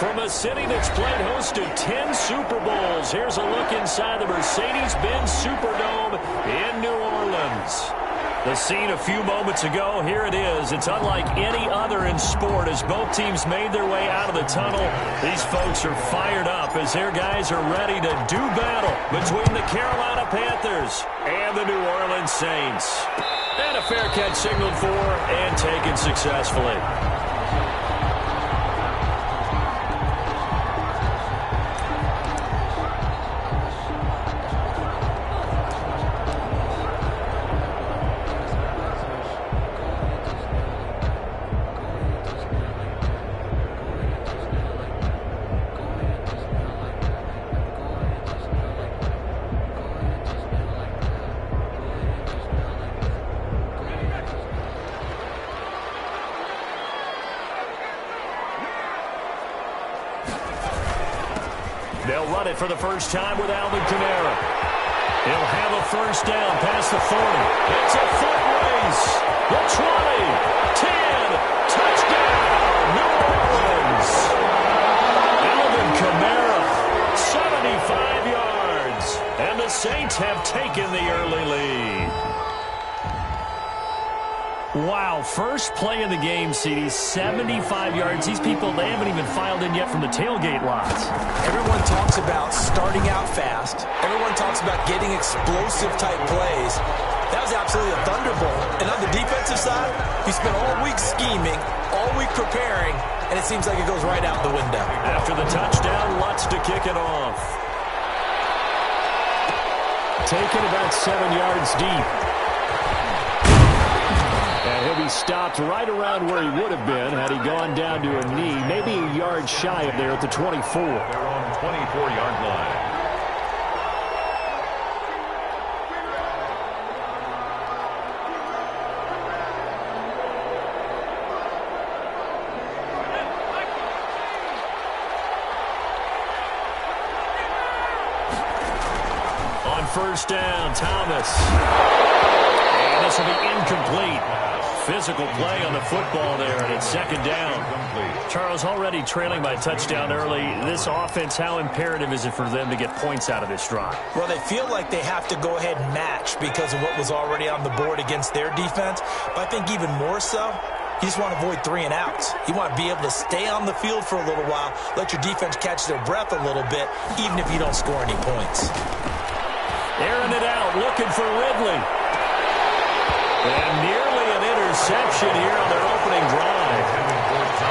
From a city that's played host to 10 Super Bowls, here's a look inside the Mercedes-Benz Superdome in New Orleans. The scene a few moments ago, here it is. It's unlike any other in sport as both teams made their way out of the tunnel. These folks are fired up as their guys are ready to do battle between the Carolina Panthers and the New Orleans Saints. And a fair catch signaled for and taken successfully. They'll run it for the first time with Alvin Kamara. He'll have a first down past the 40. It's a foot race. The 20, 10, touchdown, New Orleans. Alvin Kamara, 75 yards. And the Saints have taken the early lead. Wow, first play of the game, CD, 75 yards. These people, they haven't even filed in yet from the tailgate lots. Everyone talks about starting out fast. Everyone talks about getting explosive-type plays. That was absolutely a thunderbolt. And on the defensive side, you spent all week scheming, all week preparing, and it seems like it goes right out the window. After the touchdown, Lutz to kick it off. Taken about 7 yards deep. And he'll be stopped right around where he would have been had he gone down to a knee, maybe a yard shy of there at the 24. They're on the 24-yard line. On first down, Thomas. And this will be incomplete. Physical play on the football there, and it's second down. Charles, already trailing by touchdown early. This offense, how imperative is it for them to get points out of this drive? Well, they feel like they have to go ahead and match because of what was already on the board against their defense. But I think even more so, you just want to avoid 3 and outs. You want to be able to stay on the field for a little while, let your defense catch their breath a little bit, even if you don't score any points. Airing it out, looking for Ridley. And nearly an interception here on their opening drive.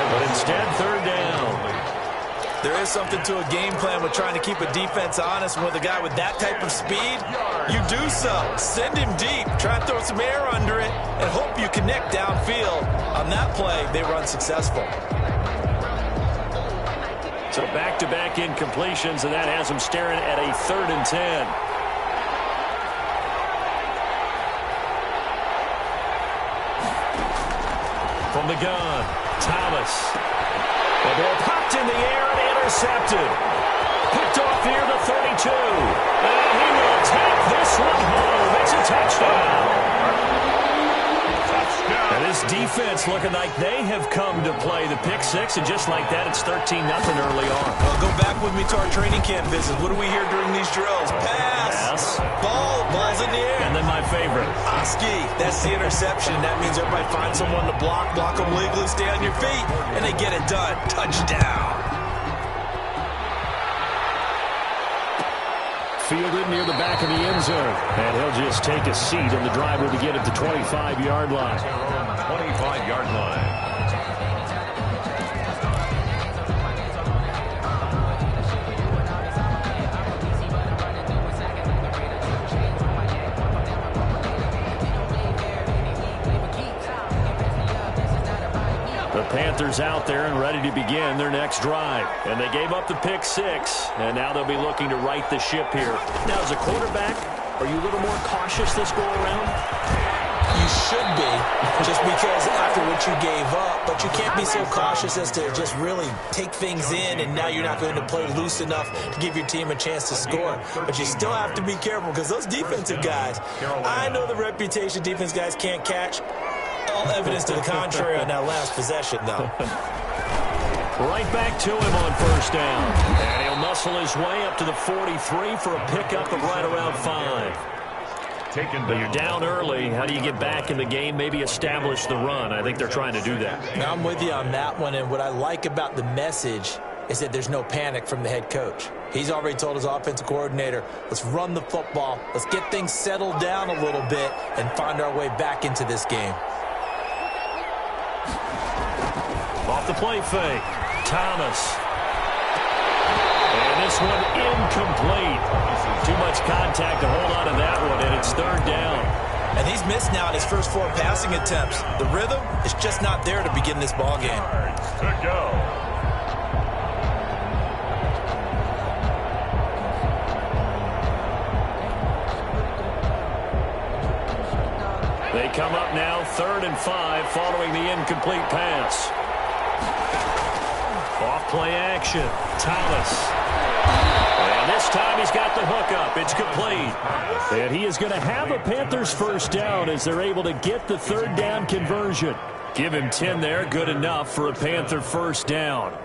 But instead, third down. There is something to a game plan with trying to keep a defense honest. And with a guy with that type of speed, you do so. Send him deep. Try and throw some air under it and hope you connect downfield. On that play, they run successful. So back-to-back incompletions, and that has them staring at a 3rd and 10. From the gun, Thomas. The ball popped in the air and intercepted. Picked off here the 32. And he will take this one home. It's a touchdown. And this defense looking like they have come to play the pick six, and just like that, it's 13-0 early on. Well, go back with me to our training camp visit. What do we hear during these drills? Pass. Ball's in the air. And then my favorite. Oski, that's the interception. That means everybody finds someone to block them legally, stay on your feet, and they get it done. Touchdown. Fielded near the back of the end zone. And he'll just take a seat, and the drive will begin at the 25-yard line. 25-yard line. The Panthers out there and ready to begin their next drive. And they gave up the pick six, and now they'll be looking to right the ship here. Now, as a quarterback, are you a little more cautious this go-around? You should be, just because after what you gave up, but you can't be so cautious as to just really take things in, and now you're not going to play loose enough to give your team a chance to score. But you still have to be careful because those defensive guys, I know the reputation defense guys can't catch. All evidence to the contrary on that last possession, though. Right back to him on first down. And he'll muscle his way up to the 43 for a pickup of right around 5. But you're down early. How do you get back in the game? Maybe establish the run. I think they're trying to do that. Now, I'm with you on that one, and what I like about the message is that there's no panic from the head coach. He's already told his offensive coordinator, let's run the football, let's get things settled down a little bit and find our way back into this game. Off the play fake, Thomas. And this one incomplete. Too much contact to hold on to that one, and it's third down. And he's missed now in his first 4 passing attempts. The rhythm is just not there to begin this ball game. To go. They come up now, 3rd and 5, following the incomplete pass. Off play action, Thomas. And this time he's got the hook up. It's complete. And he is going to have a Panthers first down as they're able to get the 3rd down conversion. Give him 10 there, good enough for a Panther first down.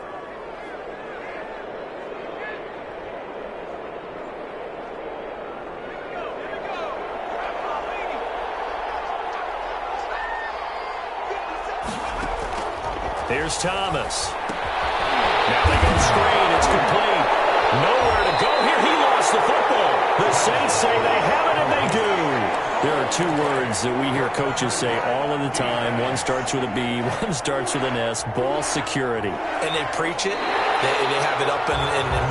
Here's Thomas. Now they go screen. It's complete. Nowhere to go here. He lost the football. The Saints say they have it, and they do. There are 2 words that we hear coaches say all of the time. One starts with a B, one starts with an S. Ball security. And they preach it. They have it up in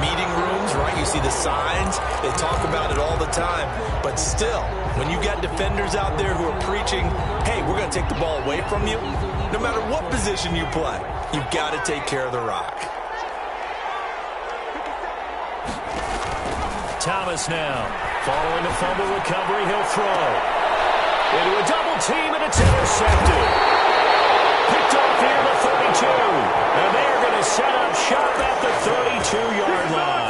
meeting rooms, right? You see the signs. They talk about it all the time. But still, when you got defenders out there who are preaching, hey, we're going to take the ball away from you, no matter what position you play, you've got to take care of the rock. Thomas now. Following the fumble recovery, he'll throw. Into a double team, and it's intercepted. Picked off here at the 32. And they're going to set up shop at the 32-yard line.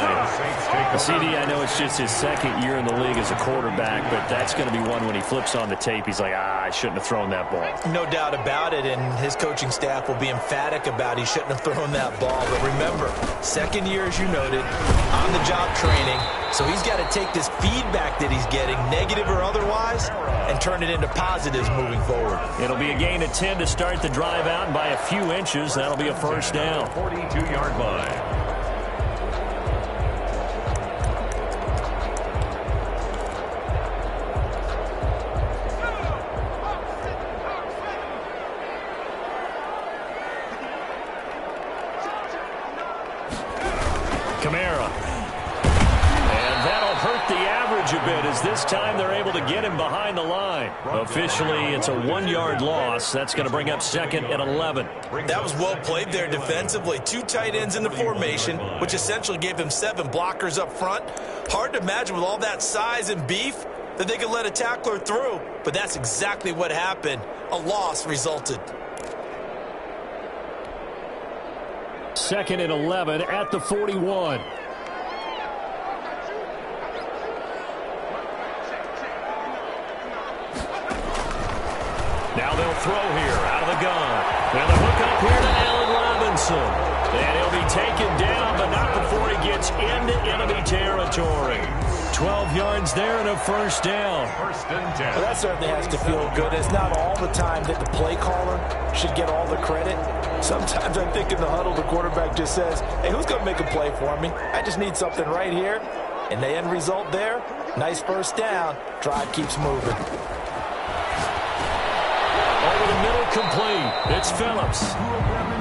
CD, I know it's just his 2nd year in the league as a quarterback, but that's going to be one when he flips on the tape. He's like, I shouldn't have thrown that ball. No doubt about it, and his coaching staff will be emphatic about he shouldn't have thrown that ball. But remember, 2nd year, as you noted, on-the-job training. So he's got to take this feedback that he's getting, negative or otherwise, and turn it into positives moving forward. It'll be a gain of 10 to start the drive out, and by a few inches, that'll be a first down. 42-yard line. A bit as this time they're able to get him behind the line. Officially, it's a 1-yard loss. That's going to bring up 2nd and 11. That was well played there defensively. 2 tight ends in the formation, which essentially gave him 7 blockers up front. Hard to imagine with all that size and beef that they could let a tackler through, but that's exactly what happened. A loss resulted. 2nd and 11 at the 41. Now they'll throw here out of the gun. And the hook up here to Allen Robinson. And he'll be taken down, but not before he gets into enemy territory. 12 yards there and a first down. First and 10. Well, that certainly has to feel good. It's not all the time that the play caller should get all the credit. Sometimes I think in the huddle, the quarterback just says, hey, who's going to make a play for me? I just need something right here. And the end result there, nice first down. Drive keeps moving. Over the middle, complete. It's Phillips.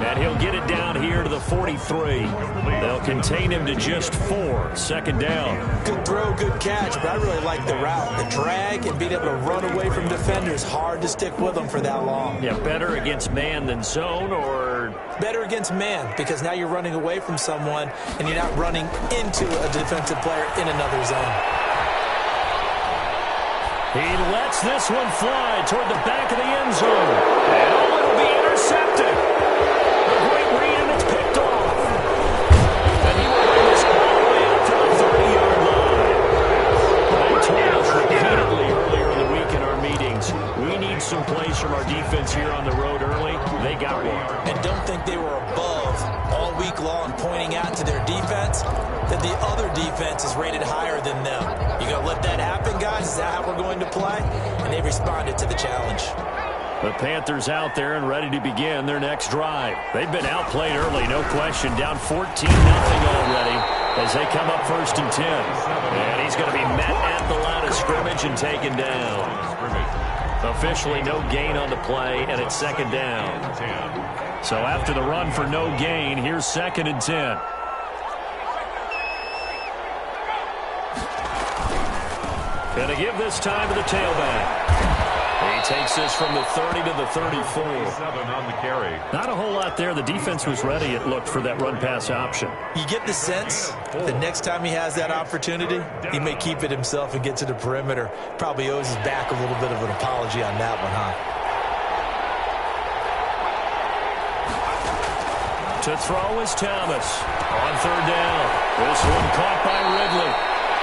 And he'll get it down here to the 43. They'll contain him to just 4. 2nd down. Good throw, good catch, but I really like the route. The drag and being able to run away from defenders. Hard to stick with them for that long. Yeah, better against man than zone, or? Better against man, because now you're running away from someone and you're not running into a defensive player in another zone. He lets this one fly toward the back of the end zone. And oh, it'll be intercepted. A great read, and it's picked off. And he will bring this all the way out to the 30-yard line. I told us repeatedly earlier in the week in our meetings, we need some plays plays from our defense here on the road early. They got one. And don't think they were above all week long pointing out to their defense that the other defense is rated higher than them. You going to let that happen, guys? Is that how we're going to play? And they responded to the challenge. The Panthers out there and ready to begin their next drive. They've been outplayed early, no question. Down 14-0 already as they come up 1st and 10. And he's going to be met at the line of scrimmage and taken down. Officially no gain on the play, and it's 2nd down. So after the run for no gain, here's 2nd and 10. Going to give this time to the tailback. He takes this from the 30 to the 34. On the carry. Not a whole lot there. The defense was ready, it looked, for that run-pass option. You get the sense the next time he has that opportunity, he may keep it himself and get to the perimeter. Probably owes his back a little bit of an apology on that one, huh? To throw is Thomas. On 3rd down. This one caught by Ridley.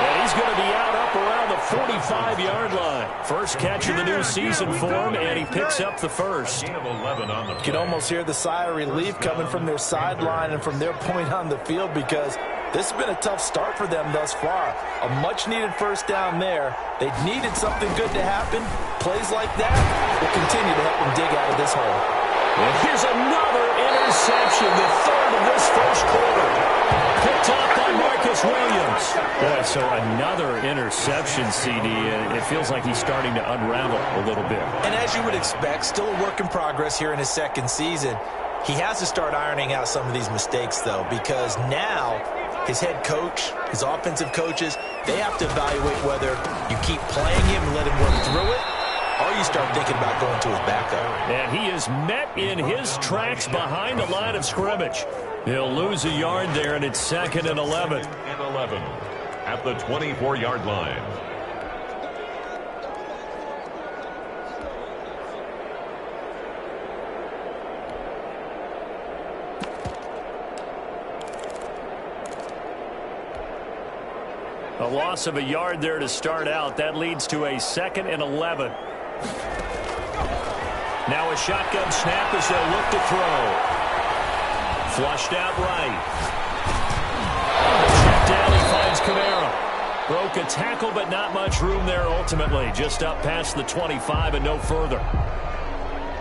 And he's going to be out up around the 45-yard line. First catch of the new season for him, and he picks up the first. You can almost hear the sigh of relief coming from their sideline and from their point on the field, because this has been a tough start for them thus far. A much-needed first down there. They needed something good to happen. Plays like that will continue to help them dig out of this hole. And here's another interception, the 3rd of this first quarter. Picked up by Marcus Williams. Boy, so another interception, CD, and it feels like he's starting to unravel a little bit. And as you would expect, still a work in progress here in his 2nd season. He has to start ironing out some of these mistakes, though, because now his head coach, his offensive coaches, they have to evaluate whether you keep playing him and let him work through it, or you start thinking about going to his backup. And he is met in his tracks behind the line of scrimmage. He'll lose a yard there, and it's 2nd and 11. And 11 at the 24-yard line. A loss of a yard there to start out. That leads to a 2nd and 11. Now a shotgun snap as they'll look to throw. Flushed out right. Check down, he finds Kamara. Broke a tackle, but not much room there ultimately. Just up past the 25 and no further.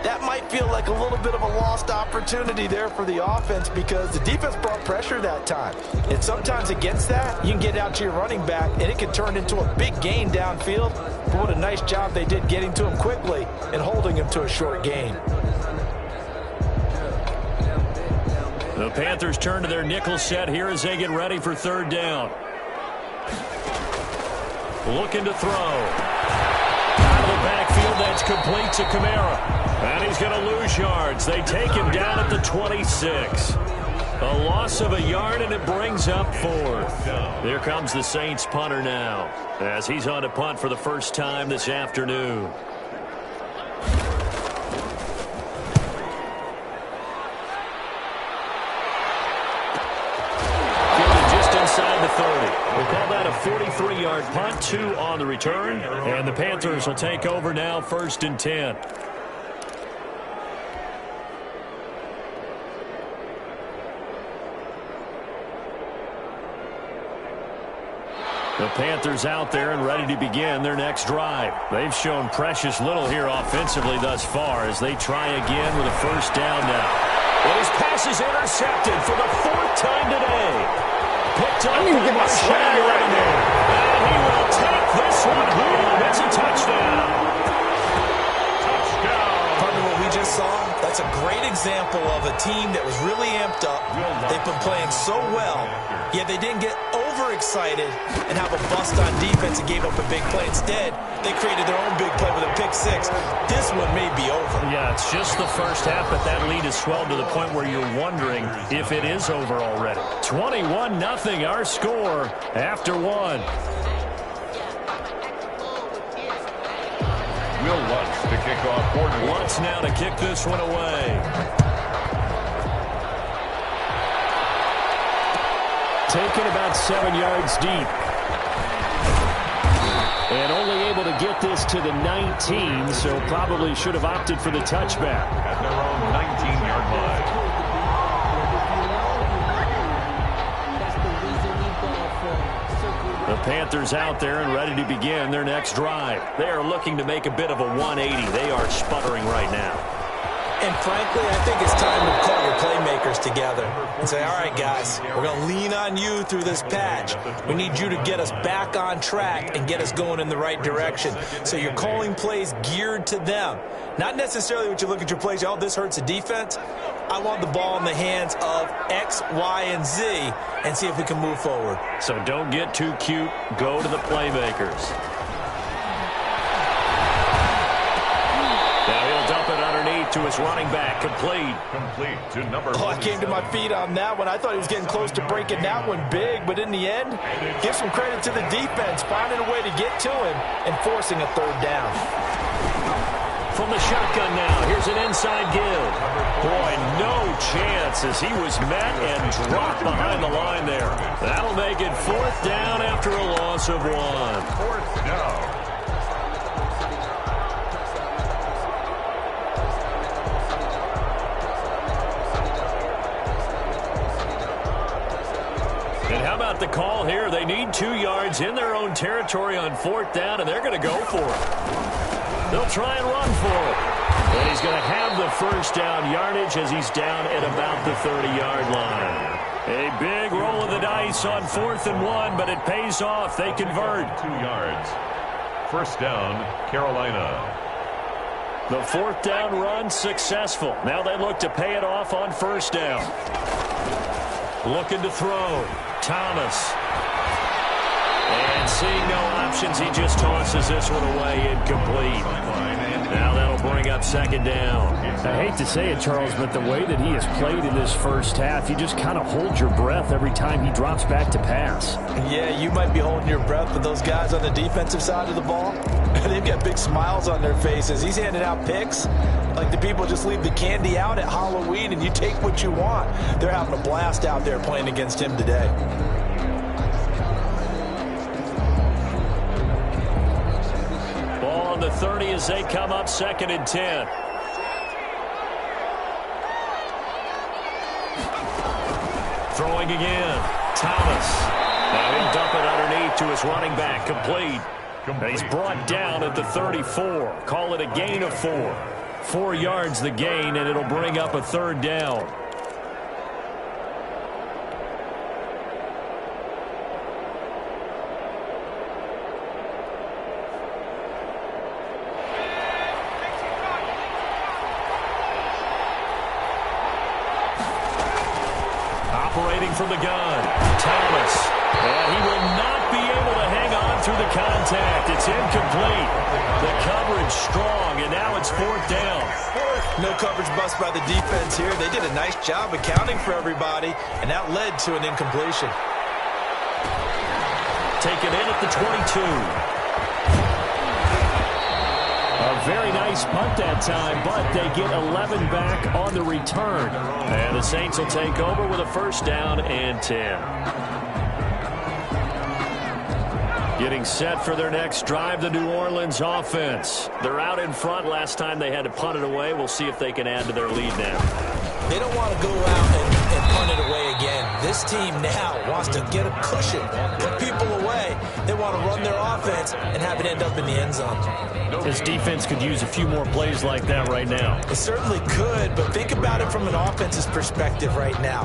That might feel like a little bit of a lost opportunity there for the offense, because the defense brought pressure that time. And sometimes against that, you can get out to your running back, and it can turn into a big gain downfield. But what a nice job they did getting to him quickly and holding him to a short gain. The Panthers turn to their nickel set here as they get ready for 3rd down. Looking to throw. Out of the backfield, that's complete to Kamara. And he's going to lose yards. They take him down at the 26. A loss of a yard, and it brings up 4th. Here comes the Saints punter now, as he's on to punt for the first time this afternoon. Inside the 30. We'll call that a 43-yard punt, 2 on the return, and the Panthers will take over now, 1st and 10. The Panthers out there and ready to begin their next drive. They've shown precious little here offensively thus far as they try again with a first down now. Well, his pass is intercepted for the 4th time today. Picked up by Marshall Lattimore. And he will take this one home. It's a touchdown. Partner, what we just saw, that's a great example of a team that was really amped up. They've been playing so well, yet they didn't get overexcited and have a bust on defense and gave up a big play. Instead, they created their own big play with a pick 6. This one may be over. Yeah, it's just the first half, but that lead has swelled to the point where you're wondering if it is over already. 21-0 our score after 1. Will Lutz to kick off corner. Lutz now to kick this one away. Taken about 7 yards deep. And only able to get this to the 19, so probably should have opted for the touchback. At their own 19-yard line. The Panthers out there and ready to begin their next drive. They are looking to make a bit of a 180. They are sputtering right now. And frankly, I think it's time to call your playmakers together and say, all right, guys, we're going to lean on you through this patch. We need you to get us back on track and get us going in the right direction. So you're calling plays geared to them. Not necessarily what you look at your plays, oh, this hurts the defense. I want the ball in the hands of X, Y, and Z and see if we can move forward. So don't get too cute. Go to the playmakers. Now he'll dump it underneath to his running back. Complete. Complete to number I came to my feet on that one. I thought he was getting close to breaking that one big, but in the end, give some credit to the defense, finding a way to get to him and forcing a third down. From the shotgun now, here's an inside give. Boy, no chance as he was met and dropped behind the line there. That'll make it fourth down after a loss of one. Fourth down. And how about the call here? They need 2 yards in their own territory on fourth down, and they're going to go for it. They'll try and run for it. And he's going to have the first down yardage as he's down at about the 30-yard line. A big roll of the dice on 4th and 1, but it pays off. They convert. 2 yards. First down, Carolina. The fourth down run successful. Now they look to pay it off on first down. Looking to throw. Thomas. And seeing no options, he just tosses this one away incomplete. Now that'll bring up second down. I hate to say it, Charles, but the way that he has played in this first half, you just kind of hold your breath every time he drops back to pass. Yeah, you might be holding your breath, but those guys on the defensive side of the ball, they've got big smiles on their faces. He's handing out picks like the people just leave the candy out at Halloween and you take what you want. They're having a blast out there playing against him today. Ball on the 30 as they come up 2nd and 10. Throwing again. Thomas. Now he'll dump it underneath to his running back. Complete. He's brought down at the 34. Call it a gain of 4. 4 yards the gain, and it'll bring up a third down. Operating from the gun, Thomas. And he will not be able to hang on through the contact. It's incomplete. The coverage strong, and now it's fourth down. No coverage bust by the defense here. They did a nice job accounting for everybody, and that led to an incompletion. Taken in at the 22. A very nice punt that time, but they get 11 back on the return. And the Saints will take over with a first down and 10. Getting set for their next drive, the New Orleans offense. They're out in front. Last time they had to punt it away. We'll see if they can add to their lead now. They don't want to go out and punt it away again. This team now wants to get a cushion, put people away. They want to run their offense and have it end up in the end zone. This defense could use a few more plays like that right now. It certainly could, but think about it from an offense's perspective right now.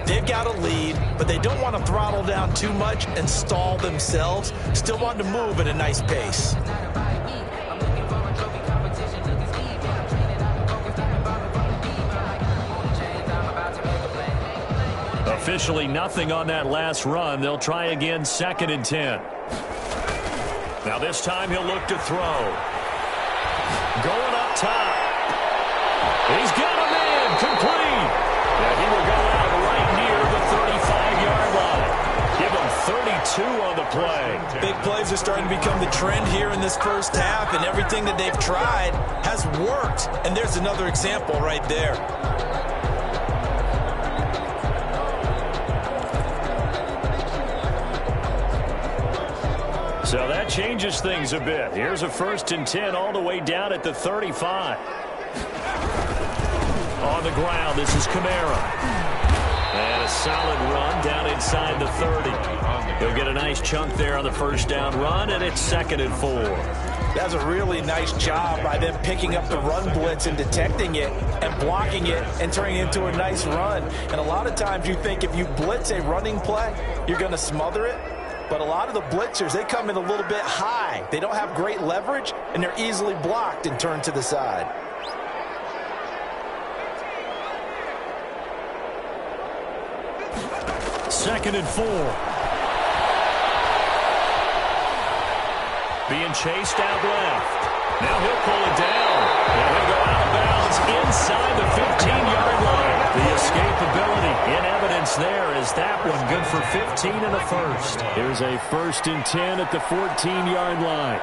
They've got a lead, but they don't want to throttle down too much and stall themselves. Still want to move at a nice pace. Officially nothing on that last run. They'll try again 2nd and 10. Now this time he'll look to throw. Going up top. He's got a man. Complete. And he will go out right near the 35-yard line. Give him 32 on the play. Big plays are starting to become the trend here in this first half, and everything that they've tried has worked. And there's another example right there. So that changes things a bit. Here's a 1st and 10 all the way down at the 35. On the ground, this is Kamara. And a solid run down inside the 30. He'll get a nice chunk there on the 1st down run, and it's 2nd and 4. That's a really nice job by them picking up the run blitz and detecting it and blocking it and turning it into a nice run. And a lot of times you think if you blitz a running play, you're going to smother it. But a lot of the blitzers, they come in a little bit high. They don't have great leverage, and they're easily blocked and turned to the side. Second and 4. Being chased out left. Now he'll pull it down. And he'll go out of bounds inside the 15-yard line. The escapability in evidence there is that one good for 15 and a 1st. Here's a 1st and 10 at the 14-yard line.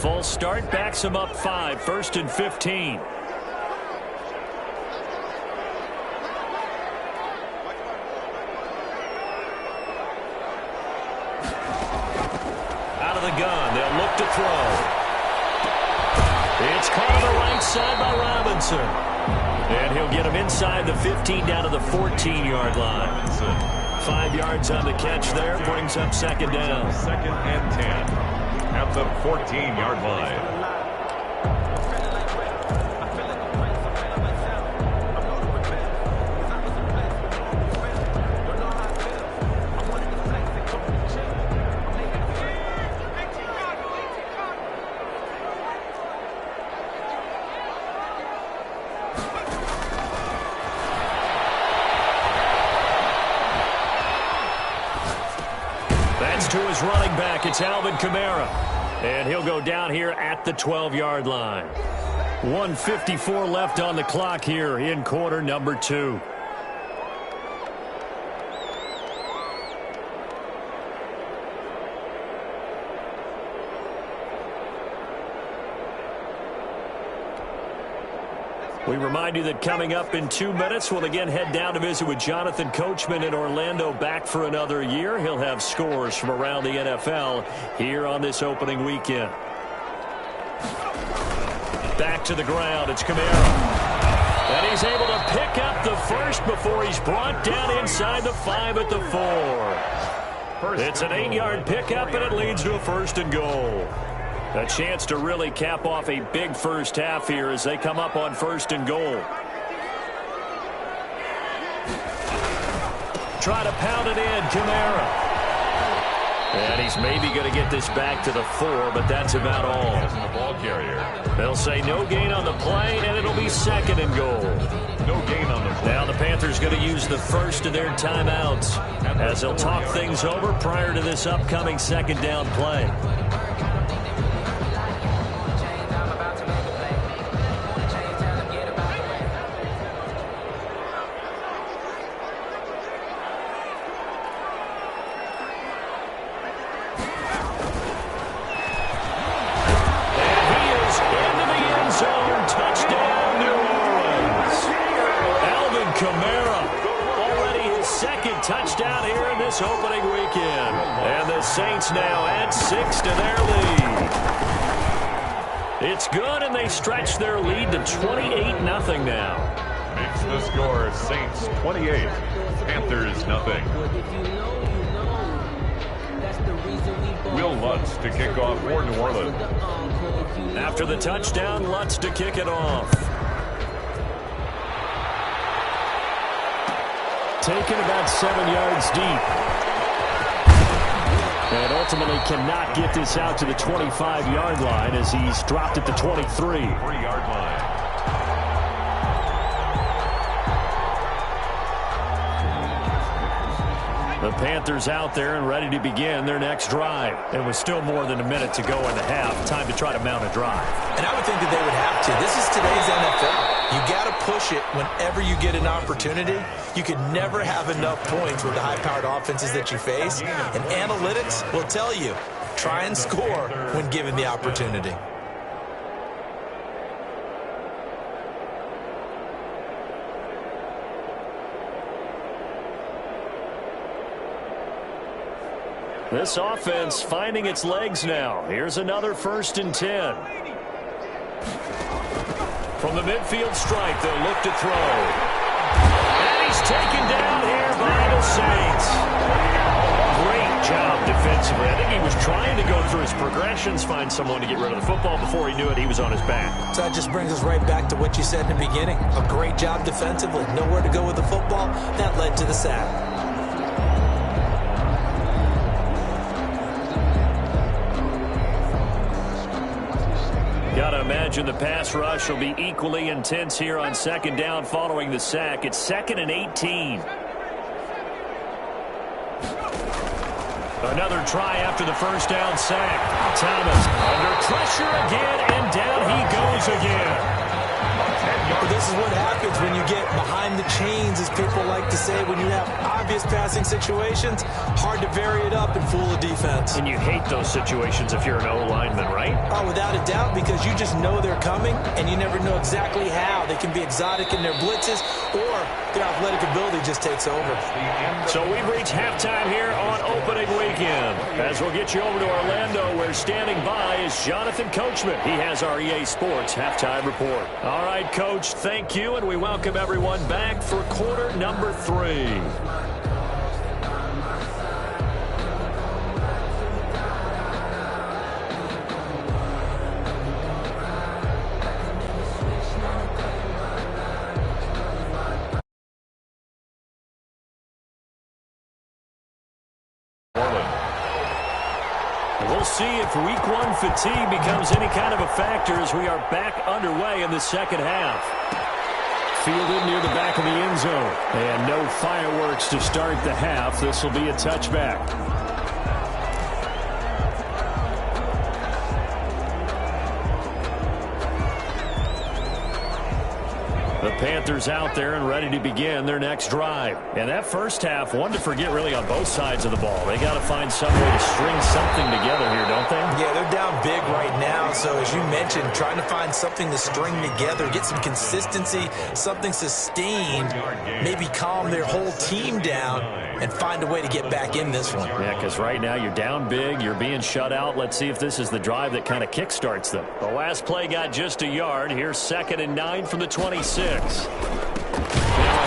False start backs him up 5, 1st and 15. Out of the gun, they'll look to throw. It's caught on the right side by Robinson. And he'll get him inside the 15 down to the 14-yard line. 5 yards on the catch there, brings up 2nd down. 2nd and 10. At the 14-yard line. That's to his running back. It's Alvin Kamara. And he'll go down here at the 12-yard line. 1:54 left on the clock here in quarter number 2. We remind you that coming up in 2 minutes, we'll again head down to visit with Jonathan Coachman in Orlando, back for another year. He'll have scores from around the NFL here on this opening weekend. Back to the ground, it's Kamara. And he's able to pick up the 1st before he's brought down inside the 5 at the 4. It's an 8-yard pickup, and it leads to a 1st and goal. A chance to really cap off a big first half here as they come up on 1st and goal. Try to pound it in, Kamara. And he's maybe going to get this back to the 4, but that's about all. The ball carrier. They'll say no gain on the play, and it'll be 2nd and goal. No gain on the play. Now the Panthers going to use the 1st of their timeouts as they'll talk things over prior to this upcoming 2nd down play. Touchdown here in this opening weekend. And the Saints now add 6 to their lead. It's good, and they stretch their lead to 28-0 now. Makes the score Saints 28, Panthers nothing. Will Lutz to kick off for New Orleans. After the touchdown, Lutz to kick it off. Taken about 7 yards deep. And ultimately cannot get this out to the 25-yard line as he's dropped at the 23. 3-yard line. The Panthers out there and ready to begin their next drive. And with still more than a minute to go in the half, time to try to mount a drive. And I would think that they would have to. This is today's NFL. You got to push it whenever you get an opportunity. You could never have enough points with the high-powered offenses that you face. And analytics will tell you, try and score when given the opportunity. This offense finding its legs now. Here's another 1st and 10. From the midfield stripe, they'll look to throw. And he's taken down here by the Saints. Great job defensively. I think he was trying to go through his progressions, find someone to get rid of the football. Before he knew it, he was on his back. So that just brings us right back to what you said in the beginning. A great job defensively. Nowhere to go with the football. That led to the sack. Got to imagine the pass rush will be equally intense here on 2nd down following the sack. It's 2nd and 18. Another try after the 1st down sack. Thomas under pressure again, and down he goes again. But this is what happens when you get behind the chains, as people like to say, when you have obvious passing situations. Hard to vary it up and fool a defense. And you hate those situations if you're an O-lineman, right? Oh, without a doubt, because you just know they're coming, and you never know exactly how. They can be exotic in their blitzes, or their athletic ability just takes over. So we've reached halftime here on opening weekend. As we'll get you over to Orlando, where standing by is Jonathan Coachman. He has our EA Sports halftime report. All right, Coach, thank you, and we welcome everyone back for quarter number 3. We'll see if week 1 fatigue becomes any kind of a factor as we are back underway in the 2nd half. Fielded near the back of the end zone. And no fireworks to start the half. This will be a touchback. The Panthers out there and ready to begin their next drive. And that 1st half, one to forget really on both sides of the ball. They got to find some way to string something together here, don't they? Yeah, they're down big right now. So as you mentioned, trying to find something to string together, get some consistency, something sustained, maybe calm their whole team down and find a way to get back in this one. Yeah, because right now you're down big, you're being shut out. Let's see if this is the drive that kind of kickstarts them. The last play got just a yard. Here's 2nd and 9 from the 26. Now a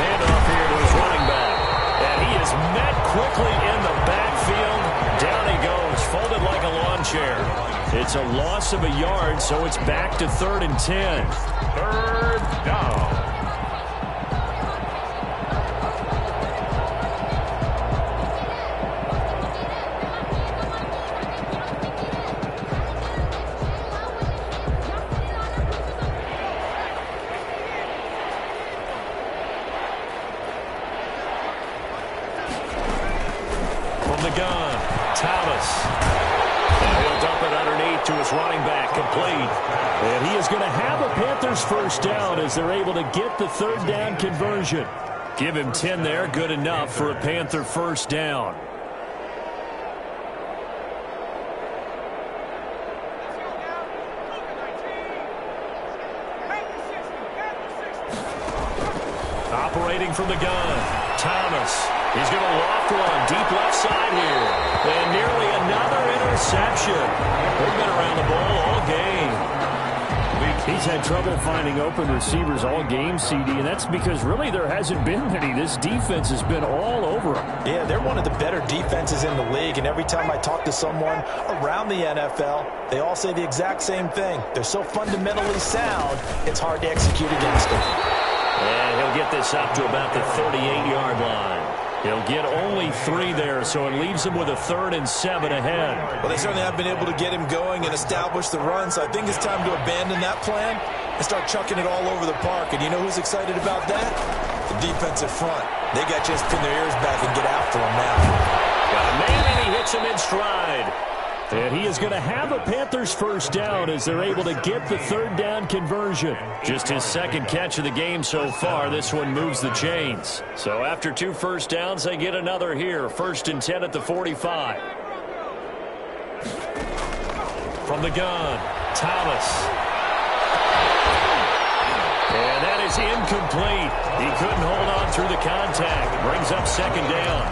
handoff here to his running back. And he is met quickly in the backfield. Down he goes, folded like a lawn chair. It's a loss of a yard, so it's back to 3rd and 10. 3rd down. The gun, Thomas. And he'll dump it underneath to his running back, complete. And he is going to have a Panthers 1st down as they're able to get the 3rd down conversion. Give him 10 there, good enough for a Panther 1st down. Operating from the gun, Thomas. He's going to loft one deep left side here. And nearly another interception. They've been around the ball all game. He's had trouble finding open receivers all game, CD, and that's because really there hasn't been many. This defense has been all over him. Yeah, they're one of the better defenses in the league, and every time I talk to someone around the NFL, they all say the exact same thing. They're so fundamentally sound, it's hard to execute against them. And he'll get this up to about the 38-yard line. He'll get only 3 there, so it leaves him with a 3rd and 7 ahead. Well, they certainly have been able to get him going and establish the run, so I think it's time to abandon that plan and start chucking it all over the park. And you know who's excited about that? The defensive front. They got just pin their ears back and get after him now. Got a man, and he hits him in stride. And he is going to have a Panthers first down as they're able to get the third down conversion. Just his second catch of the game so far. This one moves the chains. So after 2 first downs, they get another here. 1st and 10 at the 45. From the gun, Thomas. And that is incomplete. He couldn't hold on through the contact. Brings up 2nd down.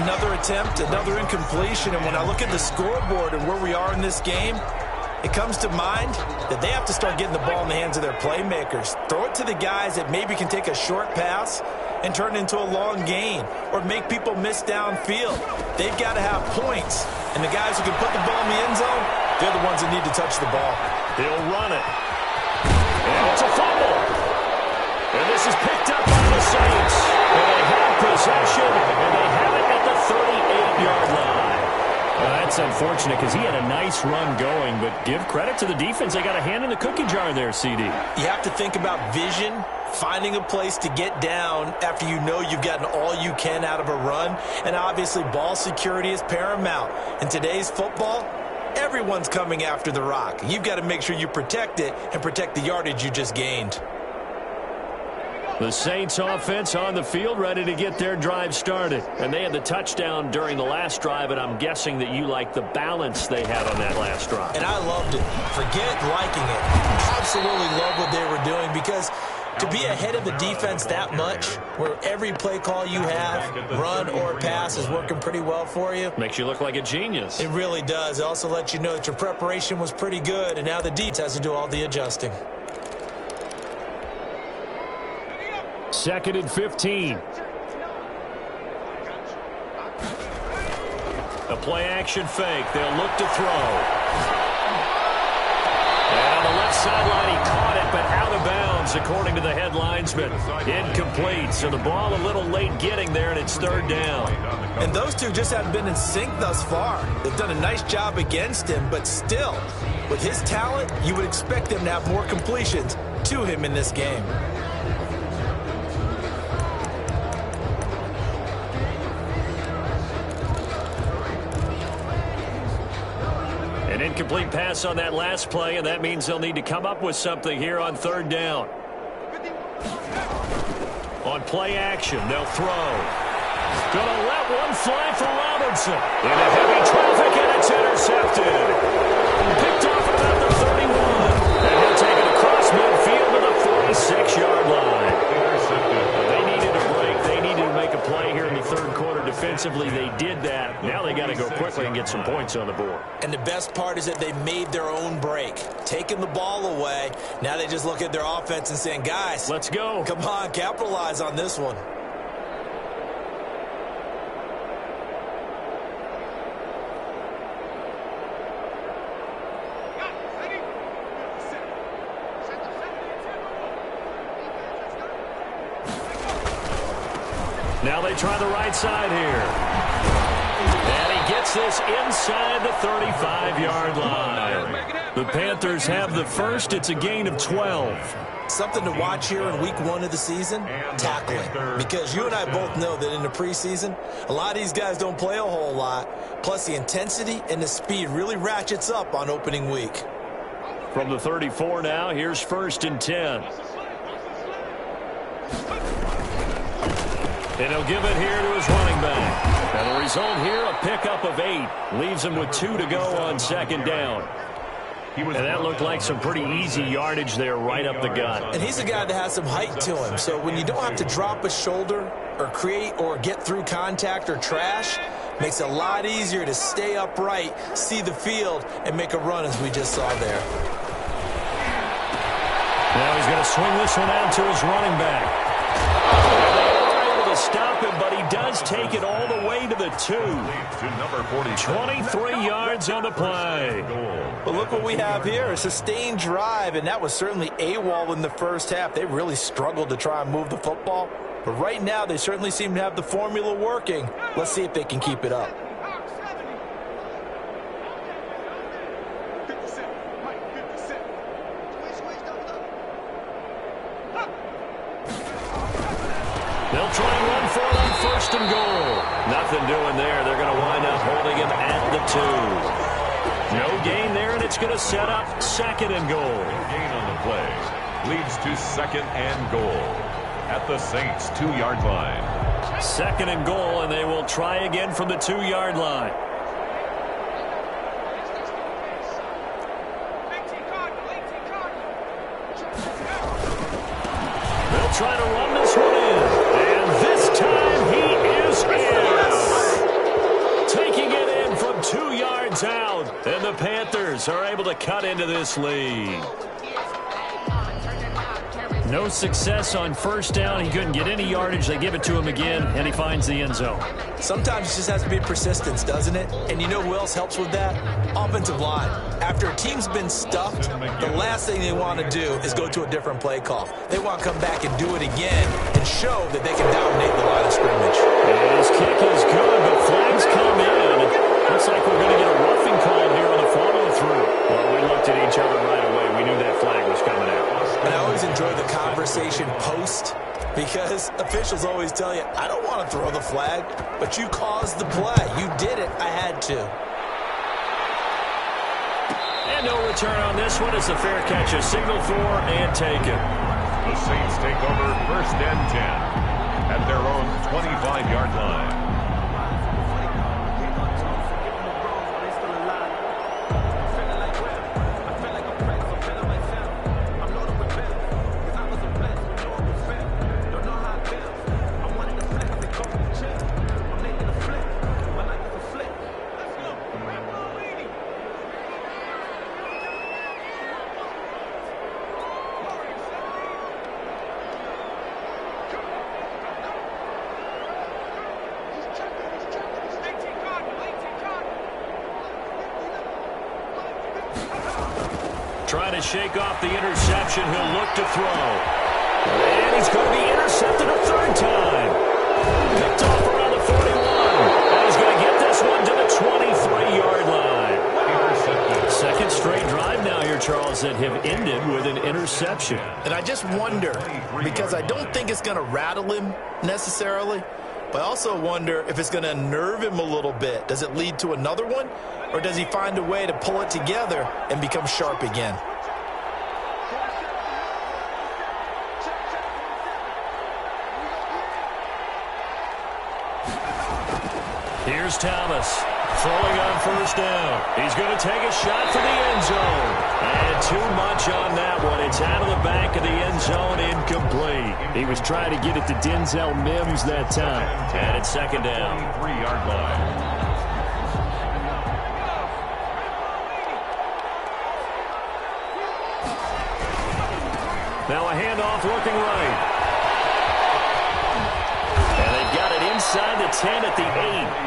Another attempt, another incompletion, and when I look at the scoreboard and where we are in this game, it comes to mind that they have to start getting the ball in the hands of their playmakers. Throw it to the guys that maybe can take a short pass and turn it into a long gain or make people miss downfield. They've got to have points, and the guys who can put the ball in the end zone, they're the ones that need to touch the ball. He'll run it. And it's a fumble. And this is picked up by the Saints. And they have possession, and they have it at the 38-yard line. Well, that's unfortunate because he had a nice run going, but give credit to the defense. They got a hand in the cookie jar there, CD. You have to think about vision, finding a place to get down after you know you've gotten all you can out of a run, and obviously ball security is paramount. In today's football, everyone's coming after the rock. You've got to make sure you protect it and protect the yardage you just gained. The Saints offense on the field, ready to get their drive started. And they had the touchdown during the last drive, and I'm guessing that you like the balance they had on that last drive. And I loved it. Forget liking it. Absolutely love what they were doing, because to be ahead of the defense that much, where every play call you have, run or pass, is working pretty well for you. Makes you look like a genius. It really does. It also lets you know that your preparation was pretty good, and now the defense has to do all the adjusting. 2nd and 15. A play-action fake. They'll look to throw. And on the left sideline, he caught it, but out of bounds, according to the head linesman. Incomplete. So the ball a little late getting there, and it's 3rd down. And those two just haven't been in sync thus far. They've done a nice job against him, but still, with his talent, you would expect them to have more completions to him in this game. An incomplete pass on that last play, and that means they'll need to come up with something here on 3rd down. On play action, they'll throw. Gonna let one fly for Robinson. Into heavy traffic, and it's intercepted. Picked off at about the 31. And he'll take it across midfield to the 46-yard line. They needed a break. They needed to make a play here in the 3rd quarter. Defensively, they did that. Now they got to go quickly and get some points on the board. And the best part is that they made their own break, taking the ball away. Now they just look at their offense and saying, guys, let's go. Come on, capitalize on this one. Now they try the right side here. And he gets this inside the 35-yard line. The Panthers have the first. It's a gain of 12. Something to watch here in week 1 of the season, tackling. Because you and I both know that in the preseason, a lot of these guys don't play a whole lot. Plus the intensity and the speed really ratchets up on opening week. From the 34 now, here's 1st and 10. And he'll give it here to his running back. And the result here, a pickup of 8. Leaves him with 2 to go on 2nd down. And that looked like some pretty easy yardage there right up the gut. And he's a guy that has some height to him. So when you don't have to drop a shoulder or create or get through contact or trash, makes it a lot easier to stay upright, see the field, and make a run as we just saw there. Now he's going to swing this one out to his running back. Stop him, but he does take it all the way to the 2. 23 yards on the play. But look what we have here, a sustained drive, and that was certainly AWOL in the first half. They really struggled to try and move the football, but right now they certainly seem to have the formula working. Let's see if they can keep it up. They'll try and run for it on nothing doing there. They're going to wind up holding him at the 2. No gain there, and it's going to set up 2nd and goal. Gain on the play leads to 2nd and goal at the Saints' 2-yard line. 2nd and goal, and they will try again from the 2-yard line. They'll try to run this one in, and this time he is in. Taking it in from 2 yards out, and the Panthers are able to cut into this lead. No success on 1st down. He couldn't get any yardage. They give it to him again, and he finds the end zone. Sometimes it just has to be persistence, doesn't it? And you know who else helps with that? Offensive line. After a team's been stuffed, the last thing they want to do is go to a different play call. They want to come back and do it again and show that they can dominate the line of scrimmage. And his kick is good, but flags come in. Looks like we're going to get a roughing call here on the follow-through. Well, we looked at each other right away. We knew that flag was coming out. And I always enjoy the conversation post because officials always tell you, I don't want to throw the flag, but you caused the play. You did it. I had to. And no return on this one. It's a fair catch, a signal for and taken. The Saints take over 1st and 10 at their own 25-yard line. Trying to shake off the interception. He'll look to throw. And he's going to be intercepted a 3rd time. Picked off around the 41. And he's going to get this one to the 23-yard line. 2nd straight drive now here, Charles, that have ended with an interception. And I just wonder, because I don't think it's going to rattle him necessarily, but I also wonder if it's going to unnerve him a little bit. Does it lead to another one? Or does he find a way to pull it together and become sharp again? Here's Thomas throwing on 1st down. He's going to take a shot for the end zone. And too much on that one. It's out of the back of the end zone, incomplete. He was trying to get it to Denzel Mims that time. And it's 2nd down. 3-yard line. Now a handoff looking right. And they've got it inside the 10 at the 8.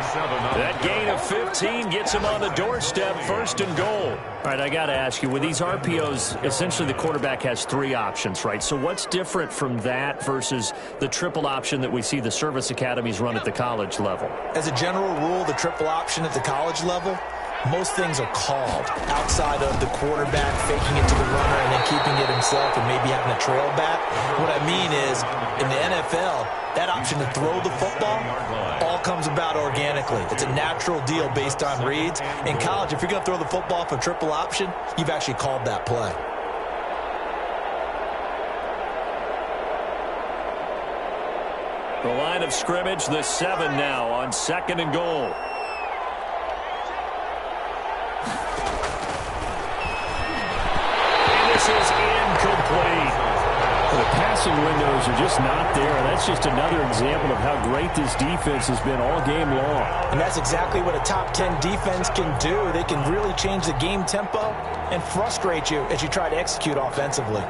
That gain of 15 gets him on the doorstep, 1st and goal. All right, I got to ask you, with these RPOs, essentially the quarterback has 3 options, right? So what's different from that versus the triple option that we see the service academies run at the college level? As a general rule, the triple option at the college level, most things are called outside of the quarterback faking it to the runner and then keeping it himself and maybe having a trail back. What I mean is, in the NFL, that option to throw the football all comes about organically. It's a natural deal based on reads. In college, if you're going to throw the football for triple option, you've actually called that play. The line of scrimmage, the 7 now on 2nd and goal. This is incomplete. The passing windows are just not there, and that's just another example of how great this defense has been all game long. And that's exactly what a top 10 defense can do. They can really change the game tempo and frustrate you as you try to execute offensively.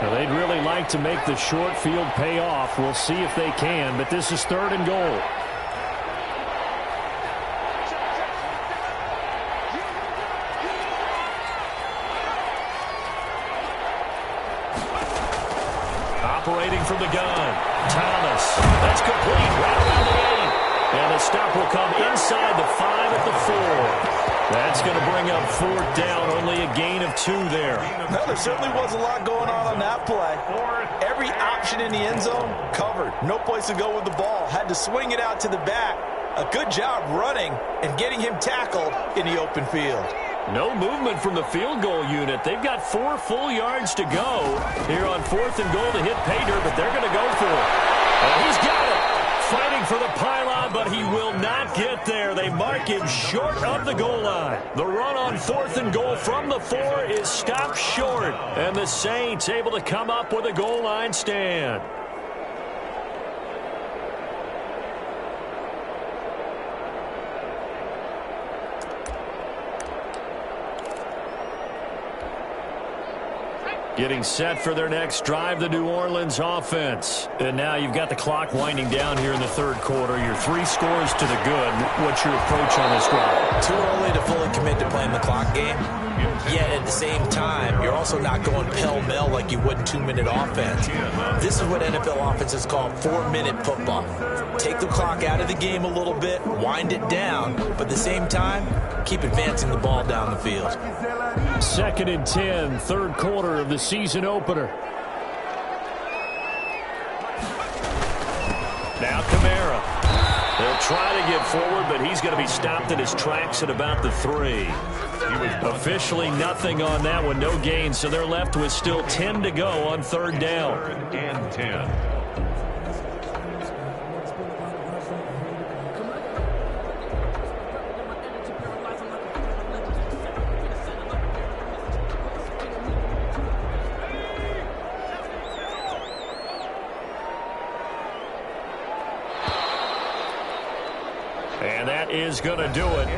Now, they'd really like to make the short field pay off. We'll see if they can, but this is 3rd and goal. Operating from the gun, Thomas. That's complete, right around the 8. And the stop will come inside the 5 at the 4. That's going to bring up fourth down, only a gain of 2 there. Well, there certainly was a lot going on that play. Every option in the end zone covered. No place to go with the ball. Had to swing it out to the back. A good job running and getting him tackled in the open field. No movement from the field goal unit. They've got 4 full yards to go here on 4th and goal to hit pay dirt, but they're going to go for it. And he's got it. Fighting for the pylon, but he will not get there. They mark him short of the goal line. The run on 4th and goal from the 4 is stopped short. And the Saints able to come up with a goal line stand. Getting set for their next drive, the New Orleans offense. And now you've got the clock winding down here in the 3rd quarter. You're 3 scores to the good. What's your approach on this drive? Too early to fully commit to playing the clock game. Yet at the same time, you're also not going pell-mell like you would in 2-minute offense. This is what NFL offenses call 4-minute football. Take the clock out of the game a little bit, wind it down, but at the same time, keep advancing the ball down the field. 2nd and 10, 3rd quarter of the season opener. Now Kamara. They'll try to get forward, but he's going to be stopped in his tracks at about the 3. Officially nothing on that one, no gain, so they're left with still 10 to go on 3rd down. 3rd and 10. And that is going to do it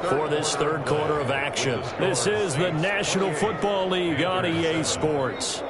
for this 3rd quarter of action. This is the National Football League on EA Sports.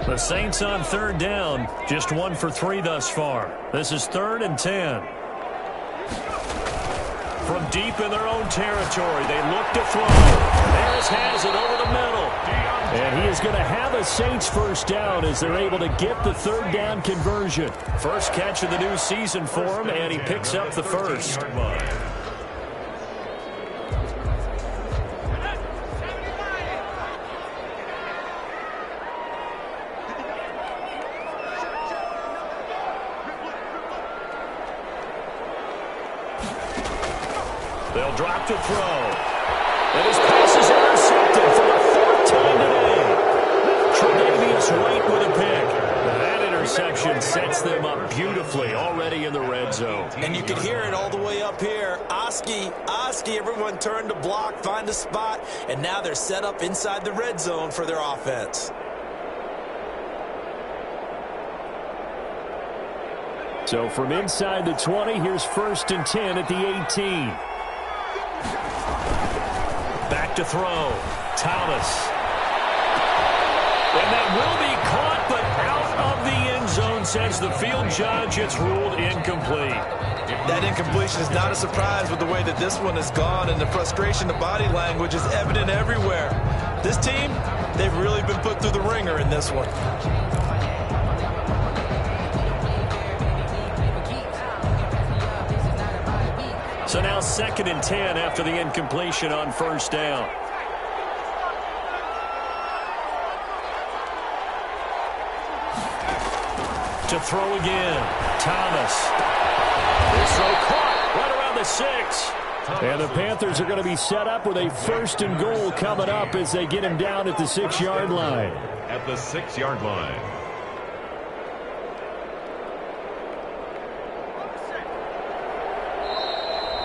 The Saints on 3rd down, just 1 for 3 thus far. This is 3rd and 10. From deep in their own territory, they look to throw. Harris has it over the middle. And he is going to have a Saints first down as they're able to get the third down conversion. First catch of the new season for him, and he picks up the first. They'll drop to throw. And his pass is intercepted for the fourth time today. Tre'Davious White with a pick. That interception sets them up beautifully already in the red zone. And you can hear it all the way up here. Oski, everyone turned to block, find a spot, and now they're set up inside the red zone for their offense. So from inside the 20, here's 1st and 10 at the 18. Back to throw. Thomas. And that will be caught, but out of the end zone, says the field judge. It's ruled incomplete. That incompletion is not a surprise with the way that this one has gone, and the frustration, the body language is evident everywhere. This team, they've really been put through the ringer in this one. So now 2nd and 10 after the incompletion on first down. To throw again. Thomas. This throw caught right around the 6. And the Panthers are going to be set up with a 1st and goal coming up as they get him down at the 6-yard line. At the 6-yard line.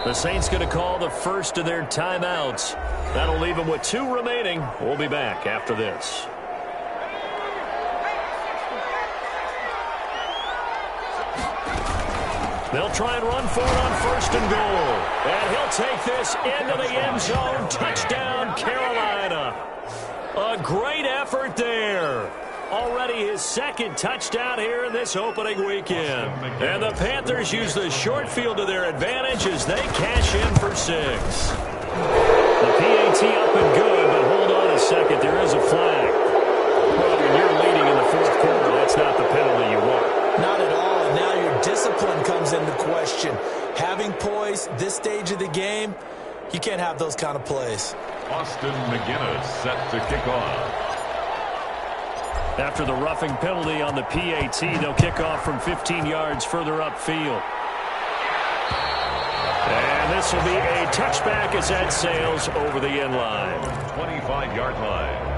The Saints going to call the first of their timeouts. That'll leave them with 2 remaining. We'll be back after this. They'll try and run for it on 1st and goal. And he'll take this into the end zone. Touchdown, Carolina. A great effort there. Already his 2nd touchdown here in this opening weekend. And the Panthers use the short field to their advantage as they cash in for 6. The PAT up and good, but hold on a second. There is a flag. Well, when you're leading in the 4th quarter, that's not the penalty you want. Not at all. And now your discipline comes into question. Having poise this stage of the game, you can't have those kind of plays. Austin McGinnis set to kick off. After the roughing penalty on the PAT, they'll kick off from 15 yards further upfield. And this will be a touchback as that sails over the end line. 25-yard line.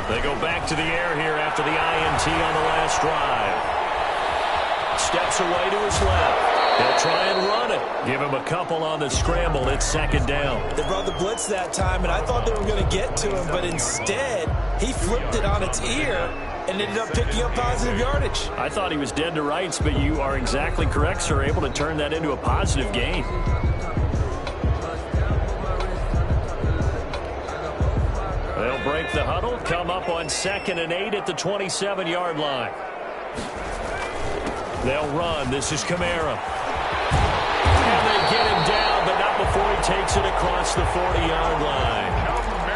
They go back to the air here after the INT on the last drive. Steps away to his left. They'll try and run it. Give him a couple on the scramble. It's 2nd down. They brought the blitz that time, and I thought they were going to get to him, but instead he flipped it on its ear and ended up picking up positive yardage. I thought he was dead to rights, but you are exactly correct, sir. Able to turn that into a positive gain. They'll break the huddle, come up on 2nd and 8 at the 27-yard line. They'll run. This is Kamara. And they get him down, but not before he takes it across the 40-yard line.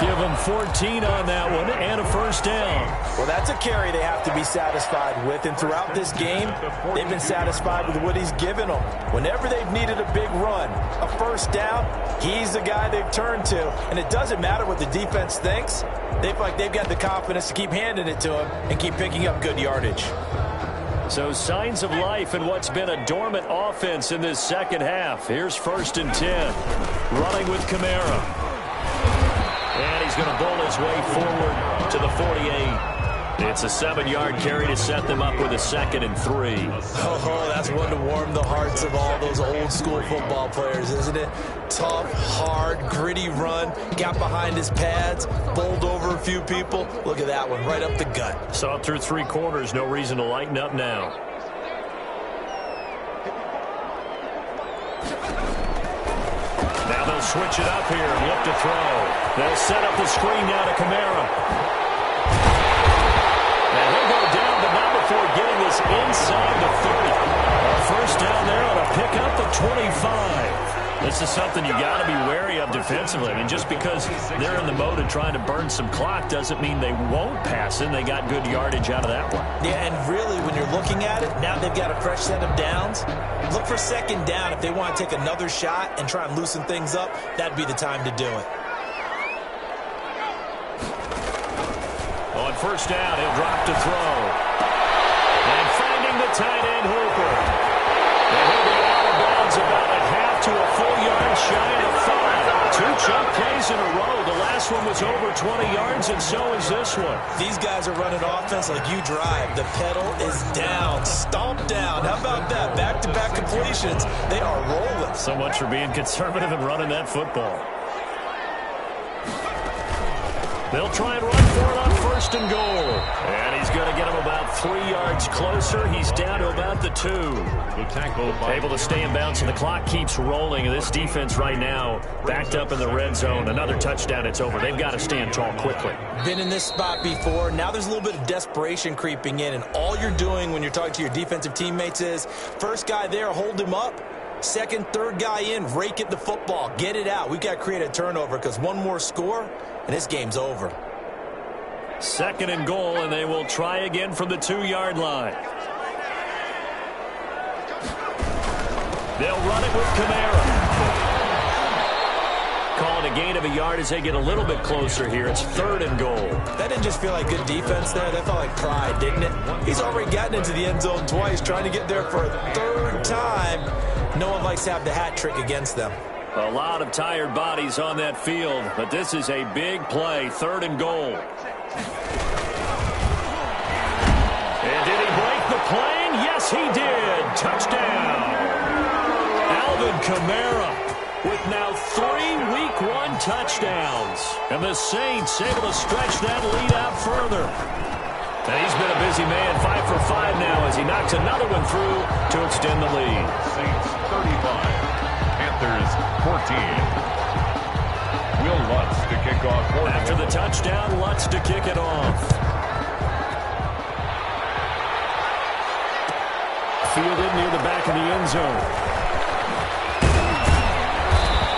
Give him 14 on that one and a 1st down. Well, that's a carry they have to be satisfied with, and throughout this game, they've been satisfied with what he's given them. Whenever they've needed a big run, a 1st down, he's the guy they've turned to, and it doesn't matter what the defense thinks. They feel like they've got the confidence to keep handing it to him and keep picking up good yardage. So signs of life in what's been a dormant offense in this 2nd half. Here's 1st and 10. Running with Kamara. And he's going to bowl his way forward to the 48. It's a 7-yard carry to set them up with a 2nd and 3. Oh, that's one to warm the hearts of all those old-school football players, isn't it? Tough, hard, gritty run, got behind his pads, bowled over a few people. Look at that one, right up the gut. Saw it through 3 quarters, no reason to lighten up now. Now they'll switch it up here and look to throw. They'll set up the screen now to Kamara. And he'll go down, but not before getting this inside the 30. A first down there on a pickup of 25. This is something you got to be wary of defensively. I mean, just because they're in the mode of trying to burn some clock doesn't mean they won't pass it. They got good yardage out of that one. Yeah, and really, when you're looking at it, now they've got a fresh set of downs. Look for 2nd down. If they want to take another shot and try and loosen things up, that'd be the time to do it. On first down, he'll drop to throw. And finding the tight end, Hooper. And he'll be out of bounds about a half to a full yard shy of 5. 2 chunk plays in a row. The last one was over 20 yards, and so is this one. These guys are running offense like you drive. The pedal is down, stomped down. How about that? Back-to-back completions. They are rolling. So much for being conservative and running that football. They'll try and run for it on 1st and goal. And he's going to get him about 3 yards closer. He's down to about the 2. Able to stay in bounds, and the clock keeps rolling. This defense right now backed up in the red zone. Another touchdown, it's over. They've got to stand tall quickly. Been in this spot before. Now there's a little bit of desperation creeping in, and all you're doing when you're talking to your defensive teammates is, first guy there, hold him up. 2nd, 3rd guy in, rake at the football. Get it out. We've got to create a turnover because one more score, and this game's over. 2nd and goal, and they will try again from the 2-yard line. They'll run it with Kamara. Calling a gain of a yard as they get a little bit closer here. It's 3rd and goal. That didn't just feel like good defense there. That felt like pride, didn't it? He's already gotten into the end zone twice, trying to get there for a 3rd time. No one likes to have the hat trick against them. A lot of tired bodies on that field, but this is a big play. 3rd and goal. And did he break the plane? Yes, he did. Touchdown. Alvin Kamara with now 3 Week 1 touchdowns. And the Saints able to stretch that lead out further. And he's been a busy man, 5 for 5 now as he knocks another one through to extend the lead. Saints 35, Panthers 14. Will Lutz to kick off. After the touchdown, Lutz to kick it off. Fielded near the back of the end zone.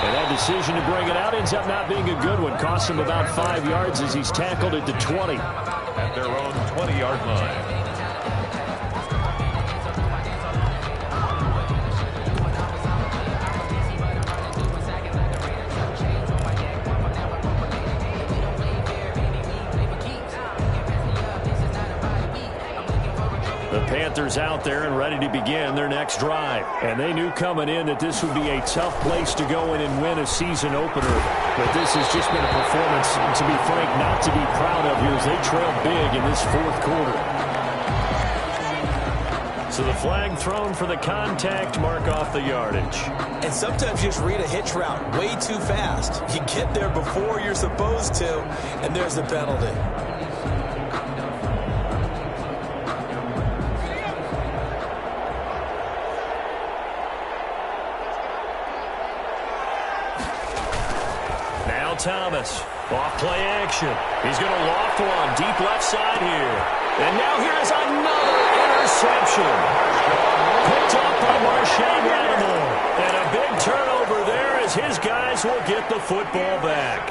And that decision to bring it out ends up not being a good one. Costs him about 5 yards as he's tackled at the 20. At their own 20-yard line. The Panthers out there and ready to begin their next drive. And they knew coming in that this would be a tough place to go in and win a season opener. But this has just been a performance, to be frank, not to be proud of here as they trail big in this 4th quarter. So the flag thrown for the contact, mark off the yardage. And sometimes you just read a hitch route way too fast. You get there before you're supposed to, and there's the penalty. Thomas, off play action. He's going to loft one, deep left side here. And now here is another interception. Picked up by Marshawn Lattimore. And a big turnover there as his guys will get the football back.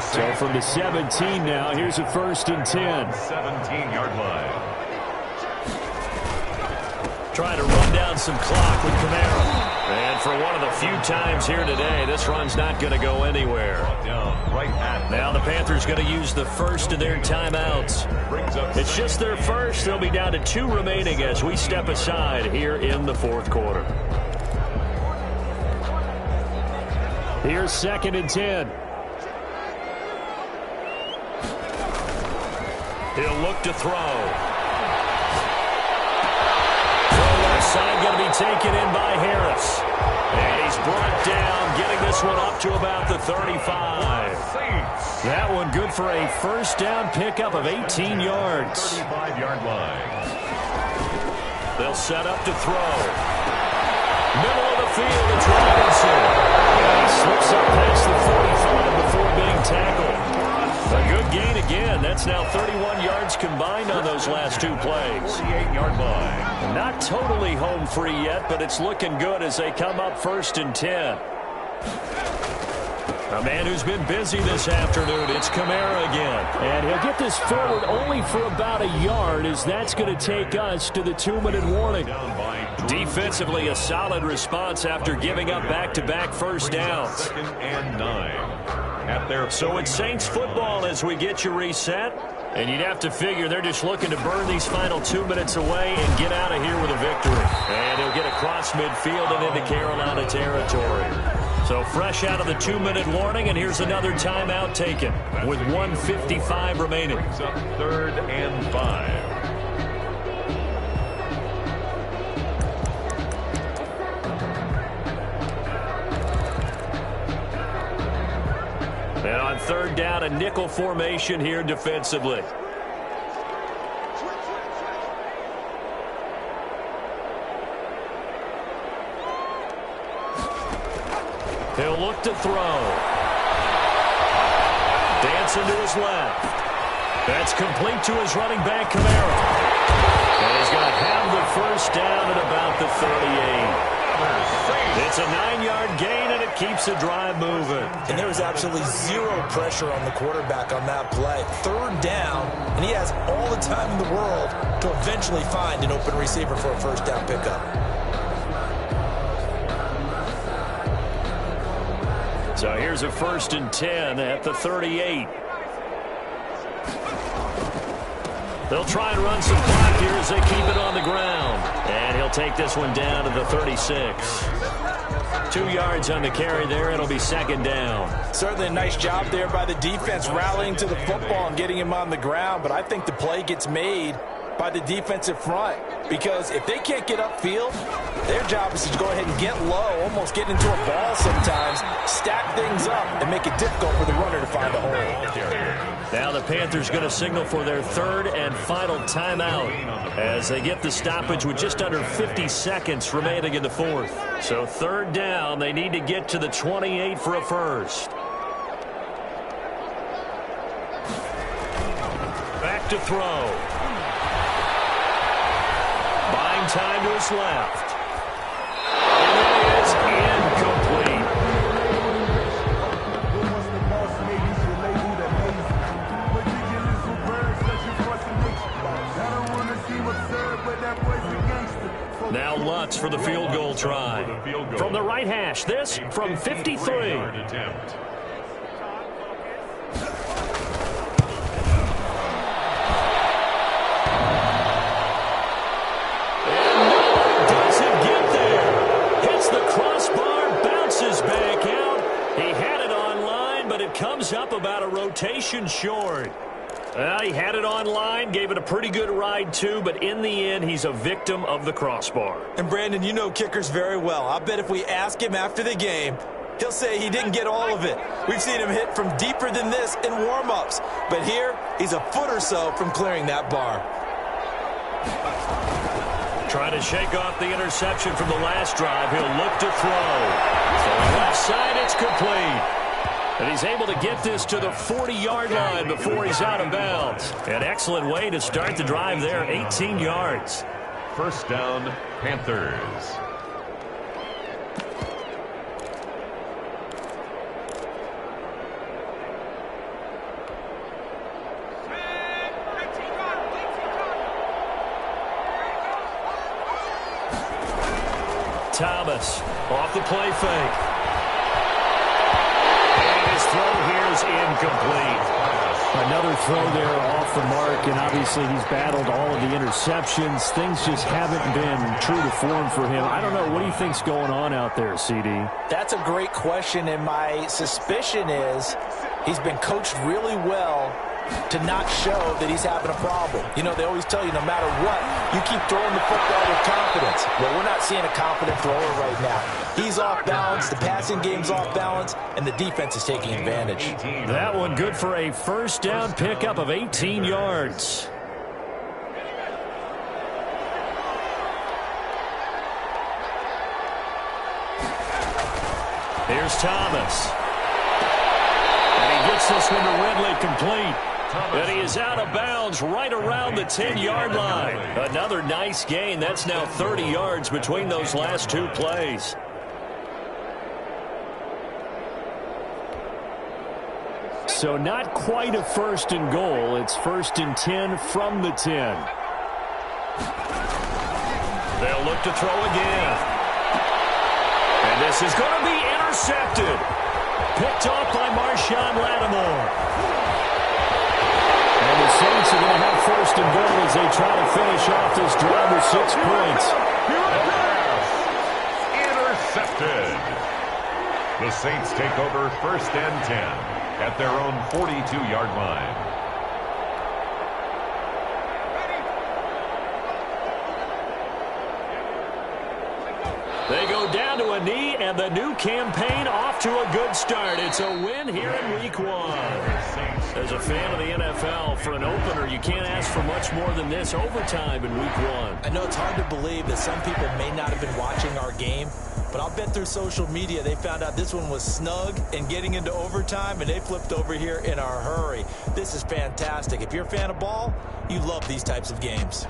So from the 17 now, here's a 1st and 10. 17-yard line. Trying to run down some clock with Kamara. And for one of the few times here today, this run's not going to go anywhere. Now the Panthers going to use the first of their timeouts. It's just their first. They'll be down to 2 remaining as we step aside here in the 4th quarter. Here's 2nd and 10. He'll look to throw. Throw left side going to be taken in by Harris. And he's brought down, getting this one up to about the 35. That one good for a first down pickup of 18 yards. 35-yard line. They'll set up to throw. Middle of the field, it's Robinson. And he slips up past the 45 before being tackled. A good gain again. That's now 31 yards combined on those last two plays. 48-yard line. Not totally home free yet, but it's looking good as they come up 1st and 10. A man who's been busy this afternoon, it's Kamara again. And he'll get this forward only for about a yard, as that's going to take us to the 2-minute warning. Defensively, a solid response after giving up back-to-back first downs. 2nd and 9. So it's Saints football as we get you reset. And you'd have to figure they're just looking to burn these final 2 minutes away and get out of here with a victory. And he'll get across midfield and into Carolina territory. So fresh out of the 2-minute warning, and here's another timeout taken with 1:55 remaining. Brings up 3rd and 5. And on 3rd down, a nickel formation here defensively. He'll look to throw. Dancing to his left. That's complete to his running back, Kamara. And he's going to have the first down at about the 38. It's a 9-yard gain, and it keeps the drive moving. And there was absolutely zero pressure on the quarterback on that play. 3rd down, and he has all the time in the world to eventually find an open receiver for a first down pickup. So here's a 1st and 10 at the 38. They'll try and run some clock here as they keep it on the ground. And he'll take this one down to the 36. 2 yards on the carry there. It'll be 2nd down. Certainly a nice job there by the defense rallying to the football and getting him on the ground. But I think the play gets made by the defensive front, because if they can't get upfield, their job is to go ahead and get low, almost get into a ball sometimes, stack things up, and make it difficult for the runner to find a hole. Now the Panthers going to signal for their 3rd and final timeout as they get the stoppage with just under 50 seconds remaining in the 4th. So 3rd down, they need to get to the 28 for a first. Back to throw. Buying time to his left. And it is incomplete. Now Lutz for the field goal try. From the right hash, this from 53. Comes up about a rotation short. Well, he had it online, gave it a pretty good ride too, but in the end, he's a victim of the crossbar. And Brandon, you know kickers very well. I bet if we ask him after the game, he'll say he didn't get all of it. We've seen him hit from deeper than this in warm-ups, but here, he's a foot or so from clearing that bar. Trying to shake off the interception from the last drive. He'll look to throw. So left side, it's complete. And he's able to get this to the 40-yard line before he's out of bounds. An excellent way to start the drive there, 18 yards. First down, Panthers. Thomas off the play fake. Throw here is incomplete. Another throw there off the mark, and obviously he's battled all of the interceptions. Things just haven't been true to form for him. I don't know. What do you think's going on out there, CD? That's a great question, and my suspicion is he's been coached really well to not show that he's having a problem. You know, they always tell you no matter what, you keep throwing the football with confidence. Well, we're not seeing a confident thrower right now. He's off balance, the passing game's off balance, and the defense is taking advantage. That one good for a first down pickup of 18 yards. Here's Thomas. And he gets this one to Ridley complete. And he is out of bounds right around the 10-yard line. Another nice gain. That's now 30 yards between those last two plays. So not quite a first and goal. It's first and 10 from the 10. They'll look to throw again. And this is going to be intercepted. Picked off by Marshawn Lattimore. And the Saints are going to have first and goal as they try to finish off this drive with 6 points. Intercepted. The Saints take over first and 10 at their own 42-yard line. They go down to a knee, and the new campaign off to a good start. It's a win here in Week 1. As a fan of the NFL, for an opener, you can't ask for much more than this overtime in Week 1. I know it's hard to believe that some people may not have been watching our game, but I'll bet through social media they found out this one was snug and getting into overtime, and they flipped over here in a hurry. This is fantastic. If you're a fan of ball, you love these types of games.